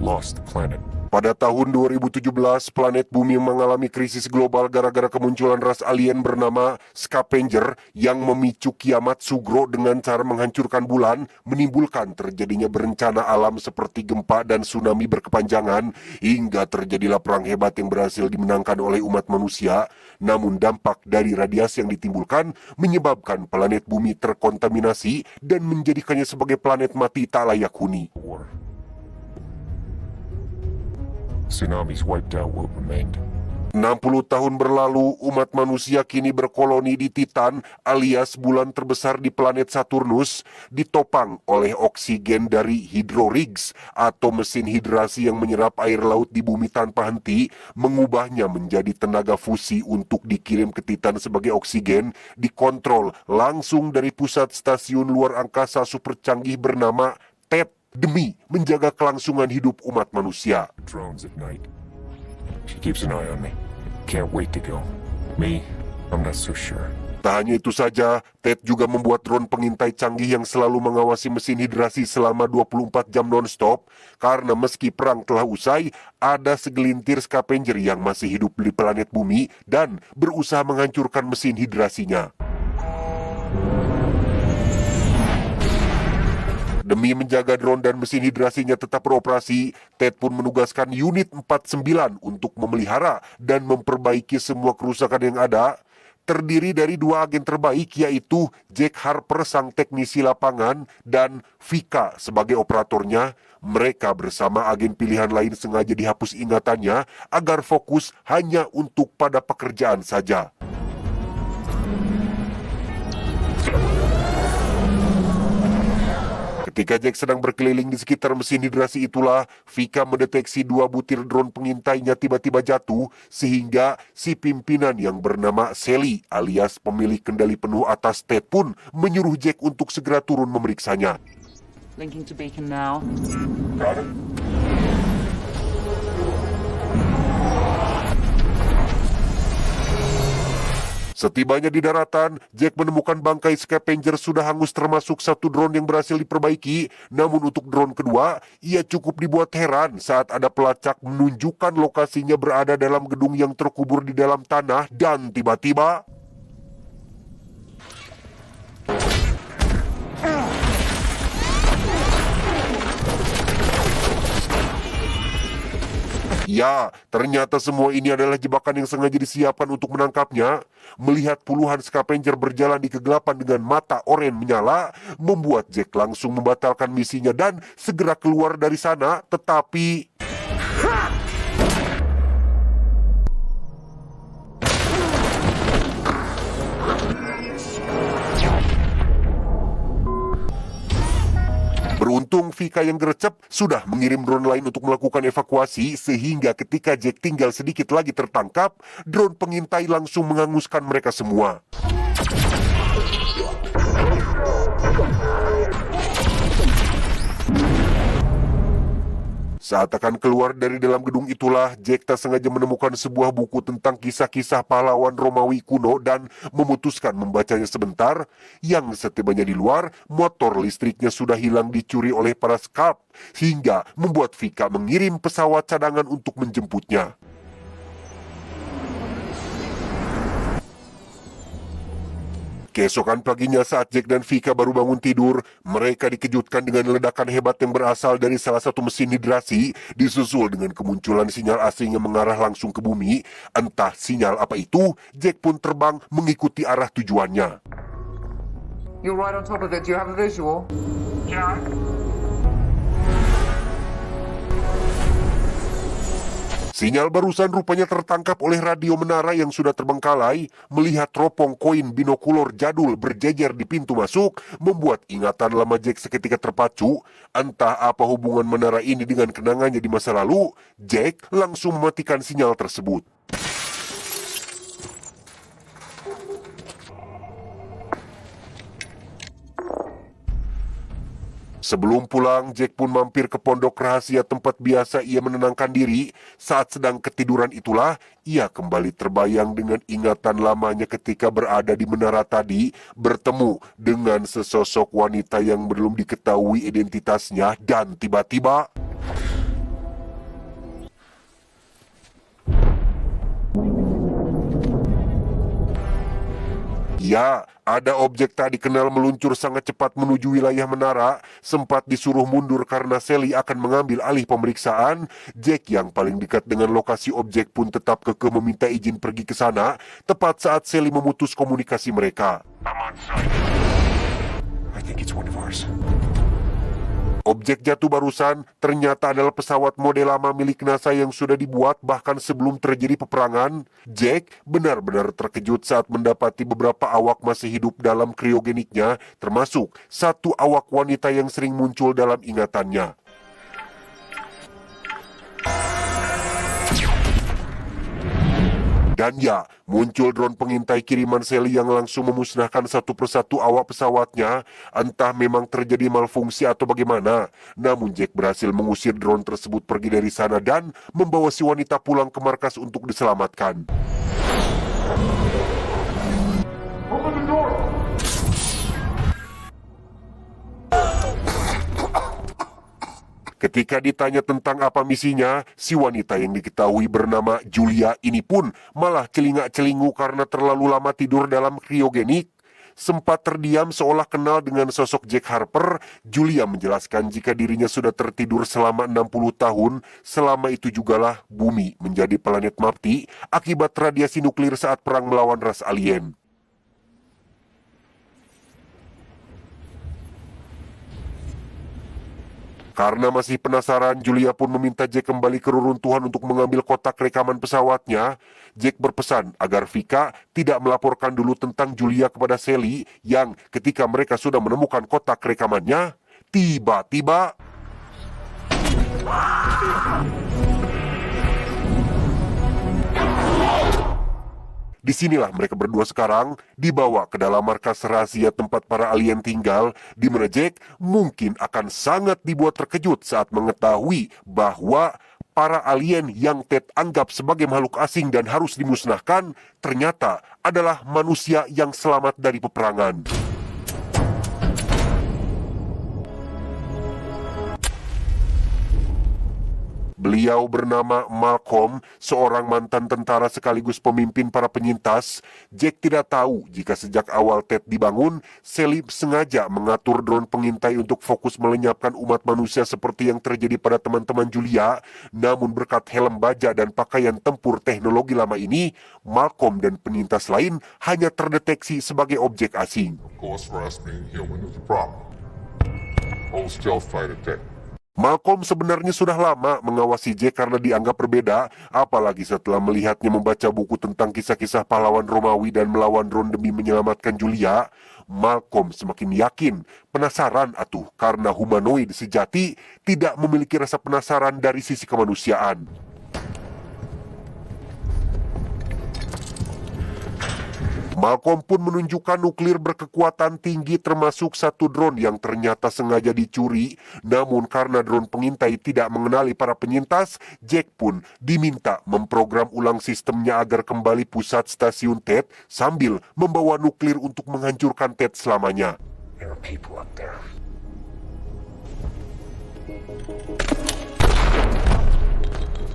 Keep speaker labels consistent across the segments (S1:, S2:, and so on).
S1: lost the planet.
S2: Pada tahun 2017, planet bumi mengalami krisis global gara-gara kemunculan ras alien bernama Scavenger yang memicu kiamat sugro dengan cara menghancurkan bulan, menimbulkan terjadinya bencana alam seperti gempa dan tsunami berkepanjangan, hingga terjadilah perang hebat yang berhasil dimenangkan oleh umat manusia. Namun dampak dari radiasi yang ditimbulkan menyebabkan planet bumi terkontaminasi dan menjadikannya sebagai planet mati tak layak huni.
S1: Tsunamis wiped out what remained.
S2: 60 tahun berlalu, umat manusia kini berkoloni di Titan alias bulan terbesar di planet Saturnus, ditopang oleh oksigen dari hydrorigs atau mesin hidrasi yang menyerap air laut di bumi tanpa henti, mengubahnya menjadi tenaga fusi untuk dikirim ke Titan sebagai oksigen, dikontrol langsung dari pusat stasiun luar angkasa super canggih bernama TED, demi menjaga kelangsungan hidup umat manusia.
S1: Drones at night. She keeps an eye on me. Can't wait to go. Me, I'm not so sure.
S2: Tak hanya itu saja, Ted juga membuat drone pengintai canggih yang selalu mengawasi mesin hidrasi selama 24 jam non-stop, karena meski perang telah usai, ada segelintir scavenger yang masih hidup di planet bumi dan berusaha menghancurkan mesin hidrasinya. Demi menjaga drone dan mesin hidrasinya tetap beroperasi, Ted pun menugaskan unit 49 untuk memelihara dan memperbaiki semua kerusakan yang ada. Terdiri dari 2 agen terbaik, yaitu Jack Harper sang teknisi lapangan dan Vika sebagai operatornya. Mereka bersama agen pilihan lain sengaja dihapus ingatannya agar fokus hanya untuk pada pekerjaan saja. Ketika Jack sedang berkeliling di sekitar mesin hidrasi itulah, Vika mendeteksi 2 butir drone pengintainya tiba-tiba jatuh, sehingga si pimpinan yang bernama Sally alias pemilik kendali penuh atas Ted pun menyuruh Jack untuk segera turun memeriksanya.
S3: Linking to beacon now.
S2: Setibanya di daratan, Jack menemukan bangkai scavenger sudah hangus termasuk 1 drone yang berhasil diperbaiki. Namun untuk drone kedua, ia cukup dibuat heran saat ada pelacak menunjukkan lokasinya berada dalam gedung yang terkubur di dalam tanah dan tiba-tiba... Ya, ternyata semua ini adalah jebakan yang sengaja disiapkan untuk menangkapnya. Melihat puluhan scavenger berjalan di kegelapan dengan mata oranye menyala, membuat Jack langsung membatalkan misinya dan segera keluar dari sana, tetapi... Beruntung Vika yang gercep sudah mengirim drone lain untuk melakukan evakuasi, sehingga ketika Jack tinggal sedikit lagi tertangkap, drone pengintai langsung menghanguskan mereka semua. Saat akan keluar dari dalam gedung itulah, Jack tak sengaja menemukan sebuah buku tentang kisah-kisah pahlawan Romawi kuno dan memutuskan membacanya sebentar. Yang setibanya di luar, motor listriknya sudah hilang dicuri oleh para Scarp, hingga membuat Vika mengirim pesawat cadangan untuk menjemputnya. Keesokan paginya saat Jack dan Vika baru bangun tidur, mereka dikejutkan dengan ledakan hebat yang berasal dari salah satu mesin hidrasi, disusul dengan kemunculan sinyal asing yang mengarah langsung ke bumi. Entah sinyal apa itu, Jack pun terbang mengikuti arah tujuannya.
S3: You're right on top of it. Do you have a visual? Yeah.
S2: Sinyal barusan rupanya tertangkap oleh radio menara yang sudah terbengkalai. Melihat teropong koin binokulor jadul berjejer di pintu masuk, membuat ingatan lama Jack seketika terpacu. Entah apa hubungan menara ini dengan kenangannya di masa lalu, Jack langsung mematikan sinyal tersebut. Sebelum pulang, Jack pun mampir ke pondok rahasia tempat biasa ia menenangkan diri. Saat sedang ketiduran itulah, ia kembali terbayang dengan ingatan lamanya ketika berada di menara tadi, bertemu dengan sesosok wanita yang belum diketahui identitasnya, dan tiba-tiba... Ya, ada objek tak dikenal meluncur sangat cepat menuju wilayah menara, sempat disuruh mundur karena Sally akan mengambil alih pemeriksaan. Jack yang paling dekat dengan lokasi objek pun tetap kekeh meminta izin pergi ke sana, tepat saat Sally memutus komunikasi mereka.
S1: I'm on site. I think it's one of ours.
S2: Objek jatuh barusan ternyata adalah pesawat model lama milik NASA yang sudah dibuat bahkan sebelum terjadi peperangan. Jack benar-benar terkejut saat mendapati beberapa awak masih hidup dalam kriogeniknya, termasuk satu awak wanita yang sering muncul dalam ingatannya. Dan ya, muncul drone pengintai kiriman Sally yang langsung memusnahkan satu persatu awak pesawatnya. Entah memang terjadi malfungsi atau bagaimana, namun Jack berhasil mengusir drone tersebut pergi dari sana dan membawa si wanita pulang ke markas untuk diselamatkan.
S1: Open the door!
S2: Ketika ditanya tentang apa misinya, si wanita yang diketahui bernama Julia ini pun malah celingak-celingu karena terlalu lama tidur dalam kriogenik. Sempat terdiam seolah kenal dengan sosok Jack Harper, Julia menjelaskan jika dirinya sudah tertidur selama 60 tahun, selama itu jugalah bumi menjadi planet mati akibat radiasi nuklir saat perang melawan ras alien. Karena masih penasaran, Julia pun meminta Jack kembali ke reruntuhan untuk mengambil kotak rekaman pesawatnya. Jack berpesan agar Vika tidak melaporkan dulu tentang Julia kepada Sally yang ketika mereka sudah menemukan kotak rekamannya, tiba-tiba disinilah mereka berdua sekarang dibawa ke dalam markas rahasia tempat para alien tinggal, di mana Jack mungkin akan sangat dibuat terkejut saat mengetahui bahwa para alien yang Ted anggap sebagai makhluk asing dan harus dimusnahkan ternyata adalah manusia yang selamat dari peperangan. Beliau bernama Malcolm, seorang mantan tentara sekaligus pemimpin para penyintas. Jack tidak tahu jika sejak awal Ted dibangun, Sally sengaja mengatur drone pengintai untuk fokus melenyapkan umat manusia seperti yang terjadi pada teman-teman Julia. Namun berkat helm baja dan pakaian tempur teknologi lama ini, Malcolm dan penyintas lain hanya terdeteksi sebagai objek asing.
S1: Of course, for us being human is a problem. Old stealth fighter tech.
S2: Malcolm sebenarnya sudah lama mengawasi Jack karena dianggap berbeda, apalagi setelah melihatnya membaca buku tentang kisah-kisah pahlawan Romawi dan melawan drone demi menyelamatkan Julia. Malcolm semakin yakin, penasaran atuh, karena humanoid sejati tidak memiliki rasa penasaran dari sisi kemanusiaan. Malcolm pun menunjukkan nuklir berkekuatan tinggi termasuk satu drone yang ternyata sengaja dicuri. Namun karena drone pengintai tidak mengenali para penyintas, Jack pun diminta memprogram ulang sistemnya agar kembali pusat stasiun Ted sambil membawa nuklir untuk menghancurkan Ted selamanya.
S1: There are people up there.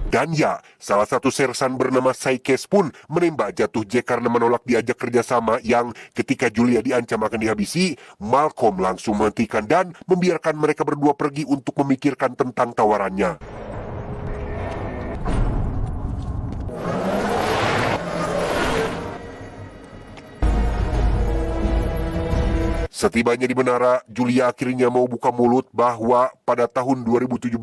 S2: Dan ya, salah satu sersan bernama Saikes pun menembak jatuh Jack karena menolak diajak kerjasama yang ketika Julia diancam akan dihabisi, Malcolm langsung menghentikan dan membiarkan mereka berdua pergi untuk memikirkan tentang tawarannya. Setibanya di menara, Julia akhirnya mau buka mulut bahwa pada tahun 2017,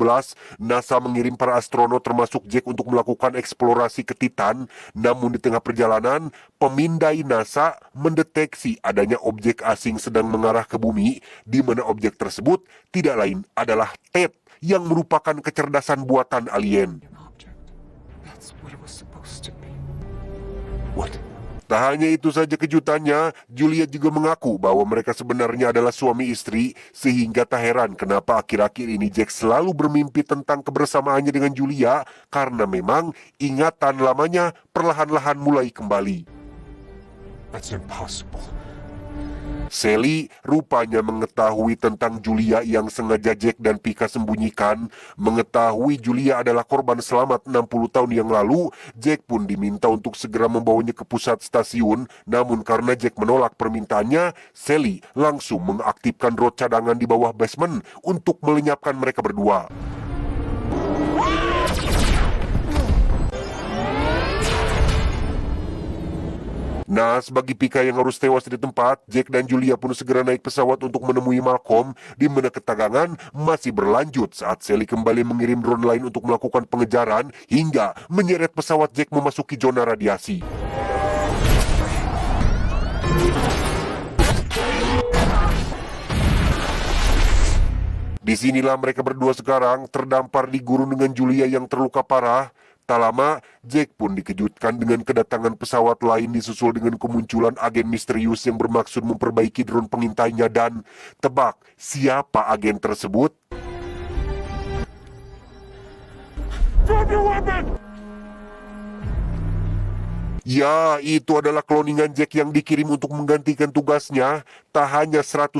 S2: NASA mengirim para astronot termasuk Jack untuk melakukan eksplorasi ke Titan. Namun di tengah perjalanan, pemindai NASA mendeteksi adanya objek asing sedang mengarah ke bumi, di mana objek tersebut tidak lain adalah Ted yang merupakan kecerdasan buatan alien.
S1: That's what it was supposed to be.
S2: What? Tak hanya itu saja kejutannya, Julia juga mengaku bahwa mereka sebenarnya adalah suami istri, sehingga tak heran kenapa akhir-akhir ini Jack selalu bermimpi tentang kebersamaannya dengan Julia, karena memang ingatan lamanya perlahan-lahan mulai kembali.
S1: That's impossible.
S2: Sally rupanya mengetahui tentang Julia yang sengaja Jack dan Pika sembunyikan. Mengetahui Julia adalah korban selamat 60 tahun yang lalu, Jack pun diminta untuk segera membawanya ke pusat stasiun. Namun karena Jack menolak permintaannya, Sally langsung mengaktifkan rod cadangan di bawah basement untuk melenyapkan mereka berdua. Nah, bagi Pika yang harus tewas di tempat, Jack dan Julia pun segera naik pesawat untuk menemui Malcolm, di mana ketegangan masih berlanjut saat Sally kembali mengirim drone lain untuk melakukan pengejaran hingga menyeret pesawat Jack memasuki zona radiasi. Disinilah mereka berdua sekarang terdampar di gurun dengan Julia yang terluka parah. Tak lama, Jack pun dikejutkan dengan kedatangan pesawat lain disusul dengan kemunculan agen misterius yang bermaksud memperbaiki drone pengintainya dan tebak siapa agen tersebut? Ya, itu adalah kloningan Jack yang dikirim untuk menggantikan tugasnya. Tak hanya 101%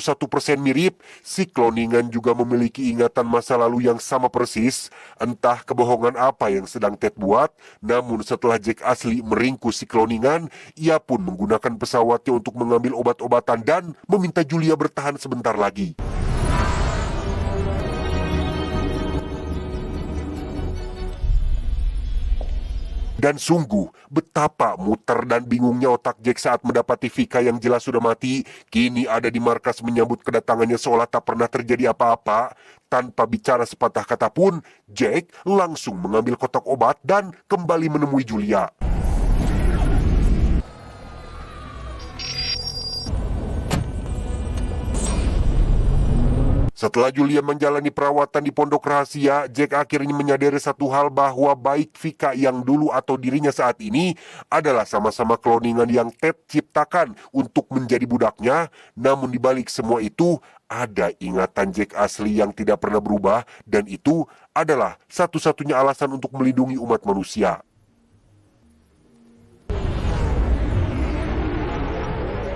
S2: mirip, si kloningan juga memiliki ingatan masa lalu yang sama persis. Entah kebohongan apa yang sedang Ted buat, namun setelah Jack asli meringkus si kloningan, ia pun menggunakan pesawatnya untuk mengambil obat-obatan dan meminta Julia bertahan sebentar lagi. Dan sungguh, betapa muter dan bingungnya otak Jack saat mendapati Vika yang jelas sudah mati, kini ada di markas menyambut kedatangannya seolah tak pernah terjadi apa-apa. Tanpa bicara sepatah kata pun, Jack langsung mengambil kotak obat dan kembali menemui Julia. Setelah Julia menjalani perawatan di pondok rahasia, Jack akhirnya menyadari satu hal bahwa baik Vika yang dulu atau dirinya saat ini adalah sama-sama kloningan yang Ted ciptakan untuk menjadi budaknya. Namun di balik semua itu, ada ingatan Jack asli yang tidak pernah berubah dan itu adalah satu-satunya alasan untuk melindungi umat manusia.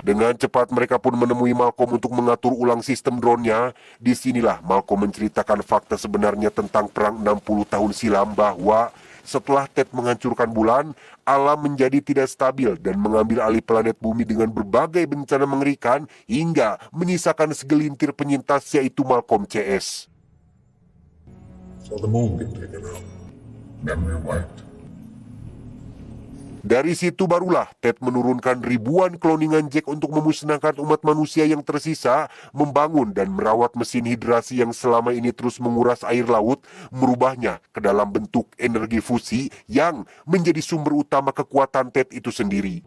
S2: Dengan cepat mereka pun menemui Malcolm untuk mengatur ulang sistem drone-nya. Disinilah Malcolm menceritakan fakta sebenarnya tentang perang 60 tahun silam bahwa setelah Ted menghancurkan bulan, alam menjadi tidak stabil dan mengambil alih planet bumi dengan berbagai bencana mengerikan hingga menyisakan segelintir penyintas yaitu Malcolm CS.
S1: So the moon get taken out. Memory wiped.
S2: Dari situ barulah Ted menurunkan ribuan kloningan Jack untuk memusnahkan umat manusia yang tersisa, membangun dan merawat mesin hidrasi yang selama ini terus menguras air laut, merubahnya ke dalam bentuk energi fusi yang menjadi sumber utama kekuatan Ted itu sendiri.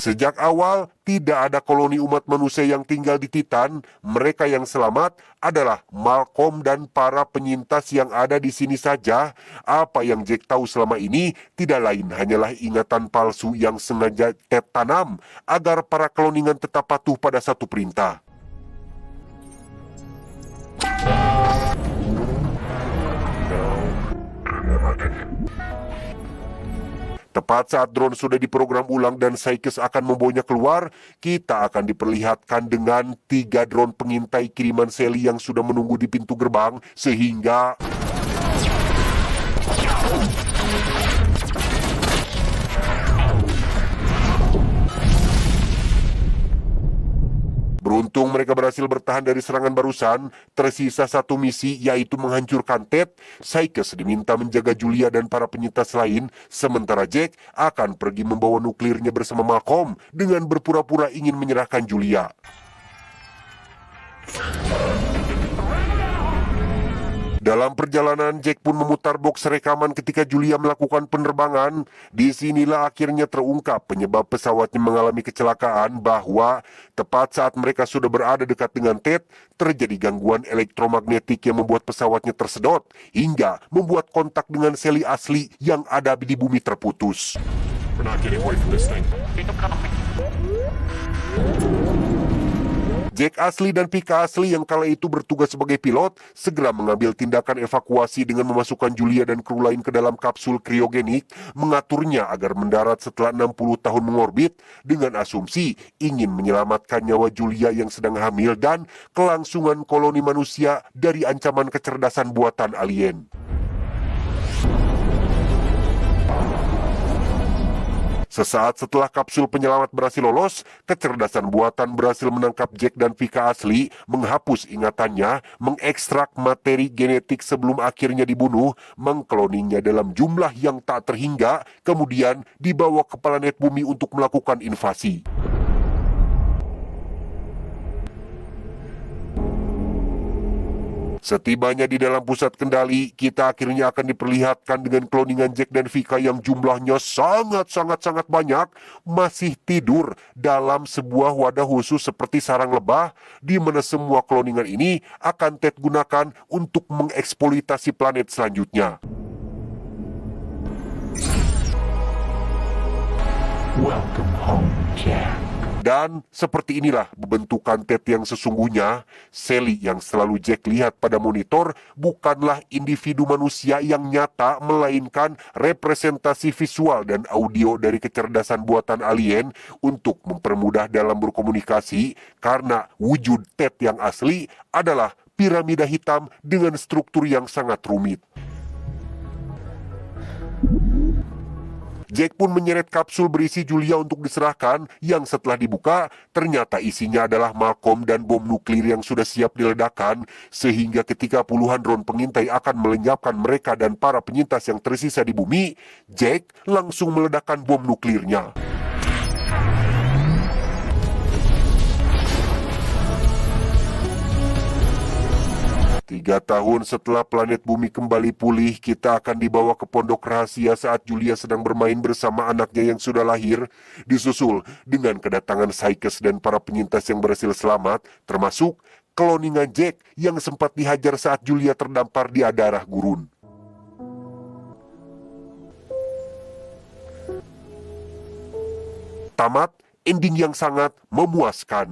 S2: Sejak awal, tidak ada koloni umat manusia yang tinggal di Titan. Mereka yang selamat adalah Malcolm dan para penyintas yang ada di sini saja. Apa yang Jack tahu selama ini tidak lain hanyalah ingatan palsu yang sengaja Ted tanam agar para kloningan tetap patuh pada satu perintah. Tepat saat drone sudah diprogram ulang dan Sykes akan membawanya keluar, kita akan diperlihatkan dengan 3 drone pengintai kiriman Sally yang sudah menunggu di pintu gerbang, sehingga beruntung mereka berhasil bertahan dari serangan barusan. Tersisa satu misi, yaitu menghancurkan Ted. Sykes diminta menjaga Julia dan para penyintas lain, sementara Jack akan pergi membawa nuklirnya bersama Malcolm dengan berpura-pura ingin menyerahkan Julia. Dalam perjalanan, Jack pun memutar box rekaman ketika Julia melakukan penerbangan. Disinilah akhirnya terungkap penyebab pesawatnya mengalami kecelakaan, bahwa tepat saat mereka sudah berada dekat dengan Ted, terjadi gangguan elektromagnetik yang membuat pesawatnya tersedot, hingga membuat kontak dengan Sally asli yang ada di bumi terputus.
S1: We're not getting away from this thing.
S2: Jack asli dan Pika asli yang kala itu bertugas sebagai pilot segera mengambil tindakan evakuasi dengan memasukkan Julia dan kru lain ke dalam kapsul kriogenik, mengaturnya agar mendarat setelah 60 tahun mengorbit dengan asumsi ingin menyelamatkan nyawa Julia yang sedang hamil dan kelangsungan koloni manusia dari ancaman kecerdasan buatan alien. Sesaat setelah kapsul penyelamat berhasil lolos, kecerdasan buatan berhasil menangkap Jack dan Pika asli, menghapus ingatannya, mengekstrak materi genetik sebelum akhirnya dibunuh, mengkloningnya dalam jumlah yang tak terhingga, kemudian dibawa ke planet bumi untuk melakukan invasi. Setibanya di dalam pusat kendali, kita akhirnya akan diperlihatkan dengan kloningan Jack dan Vika yang jumlahnya sangat banyak, masih tidur dalam sebuah wadah khusus seperti sarang lebah, di mana semua kloningan ini akan Ted gunakan untuk mengeksploitasi planet selanjutnya.
S1: Welcome home, Jack.
S2: Dan seperti inilah bentukan Ted yang sesungguhnya. Sally yang selalu Jack lihat pada monitor bukanlah individu manusia yang nyata, melainkan representasi visual dan audio dari kecerdasan buatan alien untuk mempermudah dalam berkomunikasi, karena wujud Ted yang asli adalah piramida hitam dengan struktur yang sangat rumit. Jack pun menyeret kapsul berisi Julia untuk diserahkan, yang setelah dibuka, ternyata isinya adalah Malcolm dan bom nuklir yang sudah siap diledakkan, sehingga ketika puluhan drone pengintai akan melenyapkan mereka dan para penyintas yang tersisa di bumi, Jack langsung meledakkan bom nuklirnya. 3 tahun setelah planet bumi kembali pulih, kita akan dibawa ke pondok rahasia saat Julia sedang bermain bersama anaknya yang sudah lahir, disusul dengan kedatangan Sykes dan para penyintas yang berhasil selamat, termasuk kloningan Jack yang sempat dihajar saat Julia terdampar di Adarah Gurun. Tamat, ending yang sangat memuaskan.